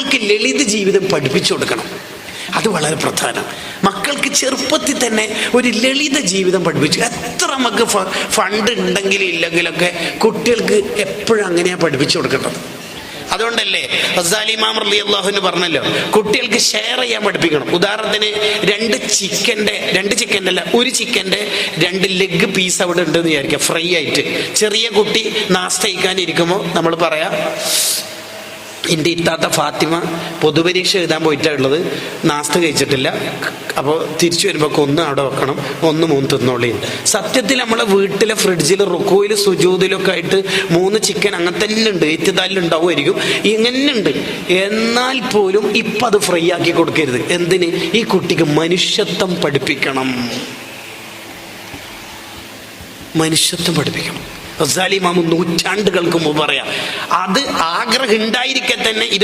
മക്കൾക്ക് ലളിത ജീവിതം പഠിപ്പിച്ചു കൊടുക്കണം. അത് വളരെ പ്രധാനം. മക്കൾക്ക് ചെറുപ്പത്തിൽ തന്നെ ഒരു ലളിത ജീവിതം പഠിപ്പിച്ചു. എത്ര നമുക്ക് ഫണ്ട് ഉണ്ടെങ്കിലും ഇല്ലെങ്കിലൊക്കെ കുട്ടികൾക്ക് എപ്പോഴും അങ്ങനെയാണ് പഠിപ്പിച്ചു കൊടുക്കേണ്ടത്. അതുകൊണ്ടല്ലേ ഗസാലി ഇമാം റളിയല്ലാഹു അൻഹു പറഞ്ഞല്ലോ, കുട്ടികൾക്ക് ഷെയർ ചെയ്യാൻ പഠിപ്പിക്കണം. ഉദാഹരണത്തിന് ഒരു ചിക്കൻ്റെ 2 ലെഗ് പീസ് അവിടെ ഉണ്ടെന്ന് വിചാരിക്കുക, ഫ്രൈ ആയിട്ട്. ചെറിയ കുട്ടി നാസ്ത കഴിക്കാനിരിക്കുമ്പോൾ നമ്മൾ പറയാം, എൻ്റെ ഇത്താത്ത ഫാത്തിമ പൊതുപരീക്ഷ എഴുതാൻ പോയിട്ടുള്ളത്, നാസ്ത കഴിച്ചിട്ടില്ല, അപ്പോൾ തിരിച്ചു വരുമ്പോൾ ഒന്ന് അവിടെ വെക്കണം, 3 തിന്നോളി. സത്യത്തിൽ നമ്മളെ വീട്ടിലെ ഫ്രിഡ്ജിൽ റുക്കോയിൽ സുജൂദിലൊക്കെ ആയിട്ട് 3 ചിക്കൻ അങ്ങനെ തന്നെ ഉണ്ട്, ഇത്തിദാലിൽ ഉണ്ടാവുമായിരിക്കും, ഇങ്ങനെ ഉണ്ട്. എന്നാൽ പോലും ഇപ്പം അത് ഫ്രൈ ആക്കി കൊടുക്കരുത്. എന്തിന്? ഈ കുട്ടിക്ക് മനുഷ്യത്വം പഠിപ്പിക്കണം. മനുഷ്യത്വം പഠിപ്പിക്കണം. ഗസാലി ഇമാം നൂറ്റാണ്ടുകൾക്ക് മുമ്പ് പറയാം, അത് ആഗ്രഹം ഉണ്ടായിരിക്കെ തന്നെ ഇത്